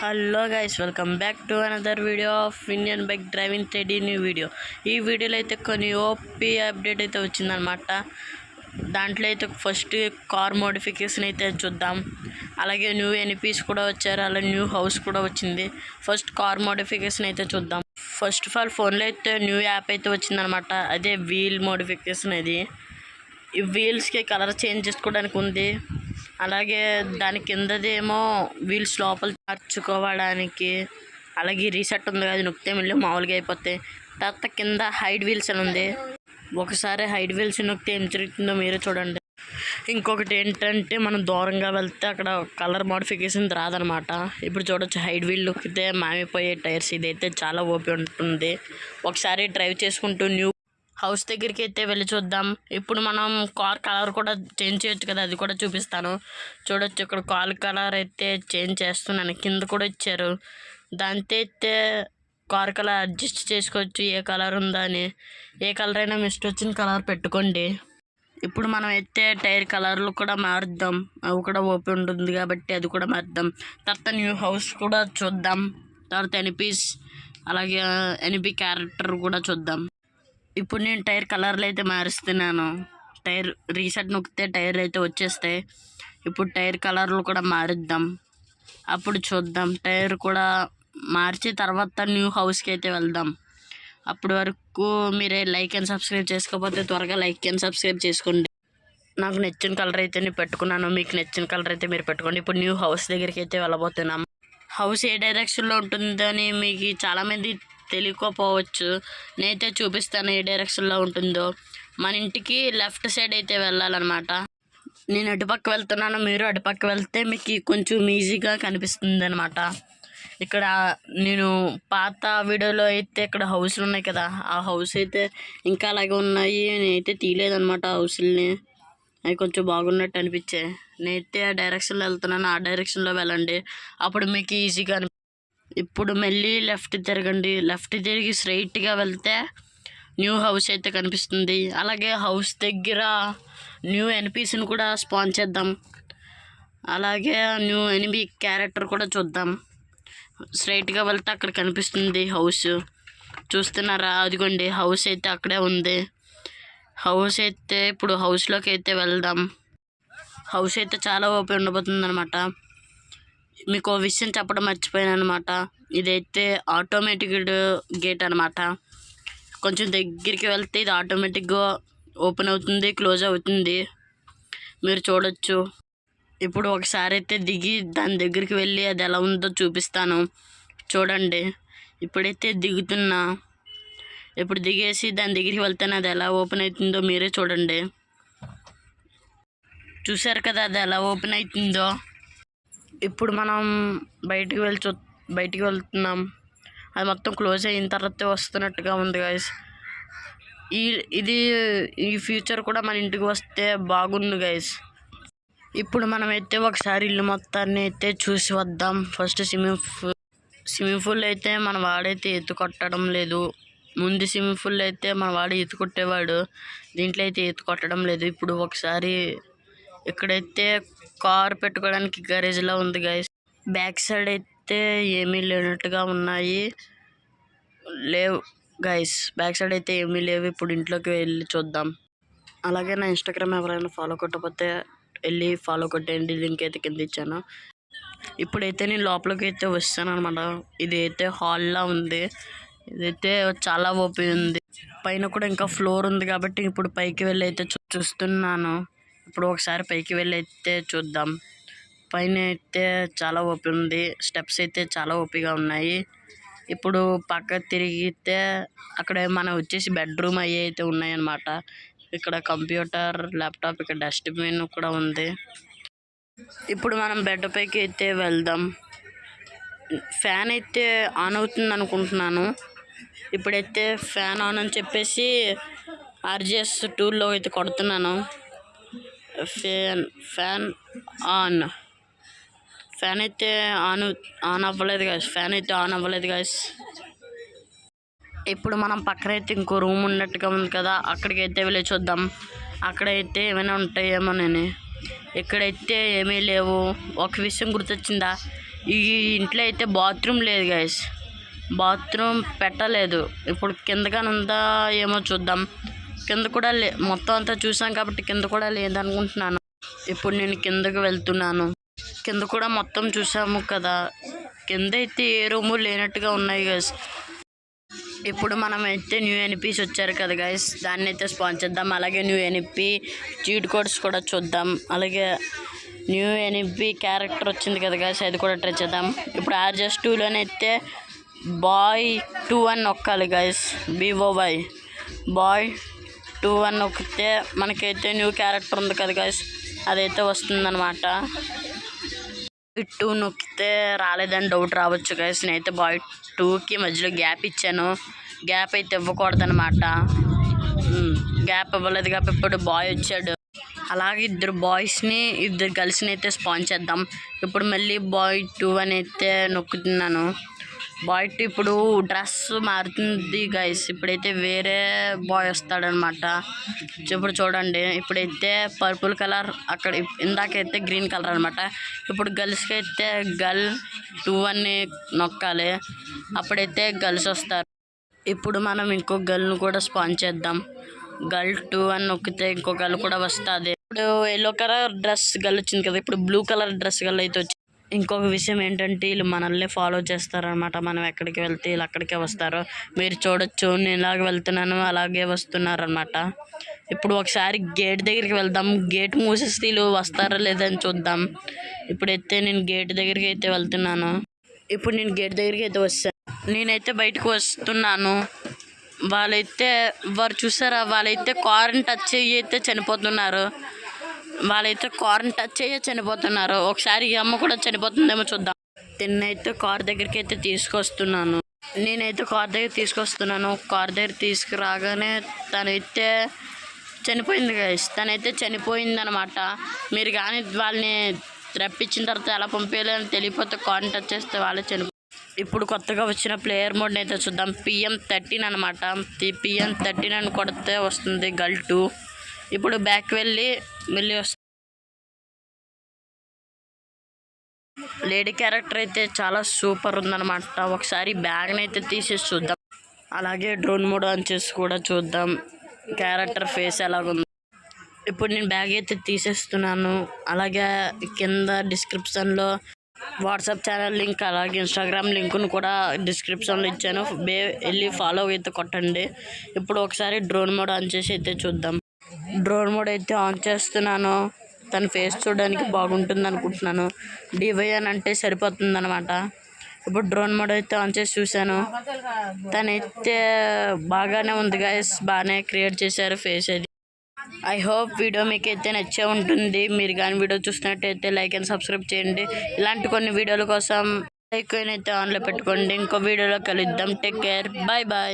Hello guys, welcome back to another video of Indian bike driving 3D new video. ఈ వీడియోలో అయితే కొన్ని OP update అయితే వచ్చిందనమాట. దాంట్లో అయితే ఫస్ట్ కార్ మోడిఫికేషన్ అయితే చూద్దాం. అలాగే న్యూ ఎన్పీస్ కూడా వచ్చారు, అలాగే న్యూ హౌస్ కూడా వచ్చింది. ఫస్ట్ కార్ మోడిఫికేషన్ అయితే చూద్దాం. ఫస్ట్ ఆఫ్ ఆల్ ఫోన్లో అయితే న్యూ యాప్ అయితే వచ్చిందనమాట. అదే వీల్ మోడిఫికేషన్. అది ఈ వీల్స్కి కలర్ చేంజ్ చేసుకోవడానికి ఉంది. అలాగే దాని కిందదేమో వీల్స్ లోపల మార్చుకోవడానికి. అలాగే రీసెట్ ఉంది, అది నొక్కితే మళ్ళీ మామూలుగా అయిపోతాయి. తర్వాత కింద హైడ్ వీల్స్ అని ఉంది. ఒకసారి హైడ్ వీల్స్ నొక్కితే ఏం జరుగుతుందో మీరే చూడండి. ఇంకొకటి ఏంటంటే మనం దూరంగా వెళ్తే అక్కడ కలర్ మోడిఫికేషన్ రాదనమాట. ఇప్పుడు చూడొచ్చు, హైడ్ వీల్ నొక్కితే మామిపోయే టైర్స్. ఇదైతే చాలా ఓపి ఉంటుంది. ఒకసారి డ్రైవ్ చేసుకుంటూ న్యూ హౌస్ దగ్గరికి అయితే వెళ్ళి చూద్దాం. ఇప్పుడు మనం కార్ కలర్ కూడా చేంజ్ చేయొచ్చు కదా, అది కూడా చూపిస్తాను. చూడొచ్చు, ఇక్కడ కార్ కలర్ అయితే చేంజ్ చేస్తున్నాను. కింద కూడా ఇచ్చారు. దాంతో అయితే కార్ కలర్ అడ్జస్ట్ చేసుకోవచ్చు, ఏ కలర్ ఉందా అని. ఏ కలర్ అయినా మిస్ట్ వచ్చిన కలర్ పెట్టుకోండి. ఇప్పుడు మనం అయితే టైర్ కలర్లు కూడా మారుద్దాం. అవి కూడా ఓపెన్ ఉంటుంది కాబట్టి అది కూడా మారుద్దాం. తర్వాత న్యూ హౌస్ కూడా చూద్దాం. తర్వాత ఎన్పీస్, అలాగే ఎన్పీ క్యారెక్టర్ కూడా చూద్దాం. ఇప్పుడు నేను టైర్ కలర్లు అయితే మారుస్తున్నాను. టైర్ రీసెట్ నొక్కితే టైర్లు అయితే వచ్చేస్తాయి. ఇప్పుడు టైర్ కలర్లు కూడా మారుద్దాం, అప్పుడు చూద్దాం. టైర్ కూడా మార్చి తర్వాత న్యూ హౌస్కి అయితే వెళ్దాం. అప్పటి వరకు మీరే లైక్ అండ్ సబ్స్క్రైబ్ చేసుకోకపోతే త్వరగా లైక్ అండ్ సబ్స్క్రైబ్ చేసుకోండి. నాకు నచ్చిన కలర్ అయితే నేను పెట్టుకున్నాను, మీకు నచ్చిన కలర్ అయితే మీరు పెట్టుకోండి. ఇప్పుడు న్యూ హౌస్ దగ్గరికి అయితే వెళ్ళబోతున్నాం. హౌస్ ఏ డైరెక్షన్లో ఉంటుందని మీకు చాలామంది తెలియకపోవచ్చు. నేనైతే చూపిస్తాను ఏ డైరెక్షన్లో ఉంటుందో. మన ఇంటికి లెఫ్ట్ సైడ్ అయితే వెళ్ళాలన్నమాట. నేను అటుపక్క వెళ్తున్నాను, మీరు అటుపక్క వెళ్తే మీకు కొంచెం ఈజీగా కనిపిస్తుంది అనమాట. ఇక్కడ నేను పాత వీడియోలో అయితే ఇక్కడ హౌస్లు ఉన్నాయి కదా, ఆ హౌస్ అయితే ఇంకా అలాగే ఉన్నాయి. నేనైతే తీయలేదన్నమాట హౌస్ని. అవి కొంచెం బాగున్నట్టు అనిపించాయి. నేనైతే ఆ డైరెక్షన్లో వెళ్తున్నాను, ఆ డైరెక్షన్లో వెళ్ళండి, అప్పుడు మీకు ఈజీగా ఇప్పుడు మళ్ళీ లెఫ్ట్ తిరగండి. లెఫ్ట్ తిరిగి స్ట్రైట్గా వెళ్తే న్యూ హౌస్ అయితే కనిపిస్తుంది. అలాగే హౌస్ దగ్గర న్యూ ఎన్పీస్ని కూడా స్పాన్ చేద్దాం. అలాగే న్యూ ఎనిమి క్యారెక్టర్ కూడా చూద్దాం. స్ట్రైట్గా వెళ్తే అక్కడ కనిపిస్తుంది హౌస్. చూస్తున్నారా, అదిగోండి హౌస్ అయితే అక్కడే ఉంది. హౌస్ అయితే ఇప్పుడు హౌస్లోకి అయితే వెళ్దాం. హౌస్ అయితే చాలా ఓపెన్ ఉండబోతుంది అనమాట. మీకు విషయం చెప్పడం మర్చిపోయాను అనమాట. ఇదైతే ఆటోమేటిక్ గేట్ అనమాట. కొంచెం దగ్గరికి వెళ్తే ఇది ఆటోమేటిక్గా ఓపెన్ అవుతుంది, క్లోజ్ అవుతుంది, మీరు చూడొచ్చు. ఇప్పుడు ఒకసారి అయితే దిగి దాని దగ్గరికి వెళ్ళి అది ఎలా ఉందో చూపిస్తాను, చూడండి. ఇప్పుడైతే దిగుతున్నా. ఇప్పుడు దిగేసి దాని దగ్గరికి వెళ్తాను, అది ఎలా ఓపెన్ అవుతుందో మీరే చూడండి. చూసారు కదా అది ఎలా ఓపెన్ అవుతుందో. ఇప్పుడు మనం బయటికి వెళ్తున్నాం. అది మొత్తం క్లోజ్ అయిన తర్వాత వస్తున్నట్టుగా ఉంది గైస్. ఈ ఫ్యూచర్ కూడా మన ఇంటికి వస్తే బాగుంది గైస్. ఇప్పుడు మనం అయితే ఒకసారి ఇల్లు మొత్తాన్ని అయితే చూసి వద్దాం. ఫస్ట్ స్విమ్మింగ్ పూల్ అయితే మన వాడైతే ఈత కొట్టడం లేదు. ముందు స్విమ్మింగ్ పూల్ అయితే మన వాడు ఈత కొట్టేవాడు, దీంట్లో అయితే ఈత కొట్టడం లేదు. ఇప్పుడు ఒకసారి ఇక్కడైతే కార్ పెట్టుకోవడానికి గరేజ్లా ఉంది గైస్. బ్యాక్ సైడ్ అయితే ఏమీ లేనట్టుగా ఉన్నాయి, లేవు గైస్. బ్యాక్ సైడ్ అయితే ఏమీ లేవు. ఇప్పుడు ఇంట్లోకి వెళ్ళి చూద్దాం. అలాగే నా ఇన్స్టాగ్రామ్ ఎవరైనా ఫాలో కొట్టకపోతే వెళ్ళి ఫాలో కొట్టేయండి, లింక్ అయితే కింద ఇచ్చాను. ఇప్పుడైతే నేను లోపలికి అయితే వస్తాను అనమాట. ఇదైతే హాల్లా ఉంది. ఇదైతే చాలా ఓపెన్ ఉంది. పైన కూడా ఇంకా ఫ్లోర్ ఉంది కాబట్టి ఇప్పుడు పైకి వెళ్ళి అయితే చూస్తున్నాను. ఇప్పుడు ఒకసారి పైకి వెళ్ళి అయితే చూద్దాం. పైన అయితే చాలా ఓపెన్ ఉంది, స్టెప్స్ అయితే చాలా ఓపిగా ఉన్నాయి. ఇప్పుడు పక్క తిరిగితే అక్కడ మనం వచ్చేసి బెడ్రూమ్ అవి అయితే ఉన్నాయన్నమాట. ఇక్కడ కంప్యూటర్, ల్యాప్టాప్, ఇక్కడ డస్ట్బిన్ కూడా ఉంది. ఇప్పుడు మనం బెడ్ పైకి అయితే వెళ్దాం. ఫ్యాన్ అయితే ఆన్ అవుతుంది అనుకుంటున్నాను. ఇప్పుడైతే ఫ్యాన్ ఆన్ అని చెప్పేసి RGS టూల్లో అయితే కొడుతున్నాను. Fan on. ఫ్యాన్ అయితే ఆన్ అవ్వలేదు గాయస్. ఫ్యాన్ అయితే ఆన్ అవ్వలేదు గాయస్. ఇప్పుడు మనం పక్కన అయితే ఇంకో రూమ్ ఉన్నట్టుగా ఉంది కదా, అక్కడికి అయితే వెళ్ళి చూద్దాం. అక్కడైతే ఏమైనా ఉంటాయేమోనని. ఇక్కడైతే ఏమీ లేవు. ఒక విషయం గుర్తొచ్చిందా, ఈ ఇంట్లో అయితే బాత్రూమ్ లేదు గైస్, బాత్రూమ్ పెట్టలేదు. ఇప్పుడు కిందగానే ఉందా ఏమో చూద్దాం. కింద కూడా మొత్తం అంతా చూసాం కాబట్టి కింద కూడా లేదనుకుంటున్నాను. ఇప్పుడు నేను కిందకు వెళ్తున్నాను. కింద కూడా మొత్తం చూసాము కదా, కింద అయితే ఏ రూము లేనట్టుగా ఉన్నాయి గైస్. ఇప్పుడు మనం అయితే న్యూ ఎన్పీస్ వచ్చారు కదా గైస్, దాన్ని అయితే స్పాన్ చేద్దాం. అలాగే న్యూ ఎన్పీ చీట్ కోడ్స్ కూడా చూద్దాం. అలాగే న్యూ ఎన్పీ క్యారెక్టర్ వచ్చింది కదా గైస్, అది కూడా ట్రై చేద్దాం. ఇప్పుడు RS2లోనైతే బాయ్ 2 అని నొక్కాలి గైస్, BOY బాయ్ 2 అని నొక్కితే మనకైతే న్యూ క్యారెక్టర్ ఉంది కదా గైస్, అదైతే వస్తుందన్నమాట. 2 నొక్కితే రాలేదని డౌట్ రావచ్చు గైస్. నేనైతే బాయ్ 2కి మధ్యలో గ్యాప్ ఇచ్చాను, గ్యాప్ అయితే ఇవ్వకూడదనమాట. గ్యాప్ ఇవ్వలేదు కాబట్టి ఇప్పుడు బాయ్ వచ్చాడు. అలాగే ఇద్దరు బాయ్స్ని ఇద్దరు గర్ల్స్ని అయితే స్పాన్ చేద్దాం. ఇప్పుడు మళ్ళీ బాయ్ 2 అని అయితే నొక్కుతున్నాను. బాయ్ 2 ఇప్పుడు డ్రెస్ మారుతుంది గైస్, ఇప్పుడైతే వేరే బాయ్ వస్తాడనమాట. ఇప్పుడు చూడండి, ఇప్పుడైతే పర్పుల్ కలర్, అక్కడ ఇందాకైతే గ్రీన్ కలర్ అనమాట. ఇప్పుడు గర్ల్స్కి అయితే గర్ల్ 2 అని నొక్కాలి, అప్పుడైతే గర్ల్స్ వస్తారు. ఇప్పుడు మనం ఇంకో గర్ల్ను కూడా స్పాన్ చేద్దాం. గర్ల్ 2 అని నొక్కితే ఇంకో గర్ల్ కూడా వస్తుంది. ఇప్పుడు ఎల్లో కలర్ డ్రెస్ గర్ల్ వచ్చింది కదా, ఇప్పుడు బ్లూ కలర్ డ్రెస్ గర్ల్ అయితే వచ్చింది. ఇంకొక విషయం ఏంటంటే వీళ్ళు మనల్ని ఫాలో చేస్తారనమాట. మనం ఎక్కడికి వెళ్తే వీళ్ళు అక్కడికే వస్తారు. మీరు చూడొచ్చు, నేను ఇలాగ వెళ్తున్నాను అలాగే వస్తున్నారనమాట. ఇప్పుడు ఒకసారి గేట్ దగ్గరికి వెళ్దాం. గేట్ మూసేస్తే వీళ్ళు వస్తారా లేదని చూద్దాం. ఇప్పుడైతే నేను గేట్ దగ్గరికి అయితే వెళ్తున్నాను. ఇప్పుడు నేను గేట్ దగ్గరికి అయితే వస్తాను. నేనైతే బయటకు వస్తున్నాను. వారు చూసారా, వాళ్ళైతే కారుని టచ్ అయ్యి అయితే చనిపోతున్నారు. ఒకసారి ఈ అమ్మ కూడా చనిపోతుందేమో చూద్దాం. తిన్నైతే కార్ దగ్గరికి అయితే తీసుకొస్తున్నాను. కార్ దగ్గర తీసుకురాగానే తనైతే చనిపోయింది గైస్, చనిపోయిందనమాట. మీరు కానీ వాళ్ళని రప్పించిన తర్వాత ఎలా పంపించాలని తెలియకపోతే కార్ని టచ్ చేస్తే వాళ్ళే చనిపోయి. ఇప్పుడు కొత్తగా వచ్చిన ప్లేయర్ మోడ్ని అయితే చూద్దాం. PM13 అనమాట. PM13 అని కొడితే వస్తుంది గర్ల్ 2. ఇప్పుడు బ్యాక్ వెళ్ళి వస్తుంది. లేడీ క్యారెక్టర్ అయితే చాలా సూపర్ ఉందన్నమాట. ఒకసారి బ్యాగ్ని అయితే తీసేసి చూద్దాం. అలాగే డ్రోన్ మోడ్ ఆన్ చేసి కూడా చూద్దాం క్యారెక్టర్ ఫేస్ ఎలాగుంది. ఇప్పుడు నేను బ్యాగ్ అయితే తీసేస్తున్నాను. అలాగే కింద డిస్క్రిప్షన్లో వాట్సాప్ ఛానల్ లింక్, అలాగే ఇన్స్టాగ్రామ్ లింక్ను కూడా డిస్క్రిప్షన్లో ఇచ్చాను. వెళ్ళి ఫాలో అయితే కొట్టండి. ఇప్పుడు ఒకసారి డ్రోన్ మోడ్ ఆన్ చేసి అయితే చూద్దాం. డ్రోన్ మోడ్ అయితే ఆన్ చేస్తున్నాను. తన ఫేస్ చూడడానికి బాగుంటుంది అనుకుంటున్నాను. DY అని అంటే సరిపోతుంది అనమాట. ఇప్పుడు డ్రోన్ మోడ్ అయితే ఆన్ చేసి చూశాను. తనైతే బాగానే ఉంది గైస్, బాగానే క్రియేట్ చేశారు ఫేస్ అది. ఐ హోప్ వీడియో మీకైతే నచ్చే ఉంటుంది. మీరు కానీ వీడియో చూసినట్టయితే లైక్ అండ్ సబ్స్క్రైబ్ చేయండి. ఇలాంటి కొన్ని వీడియోల కోసం లైక్ అయితే ఆన్లో పెట్టుకోండి. ఇంకో వీడియోలో కలుద్దాం. Take care, bye bye.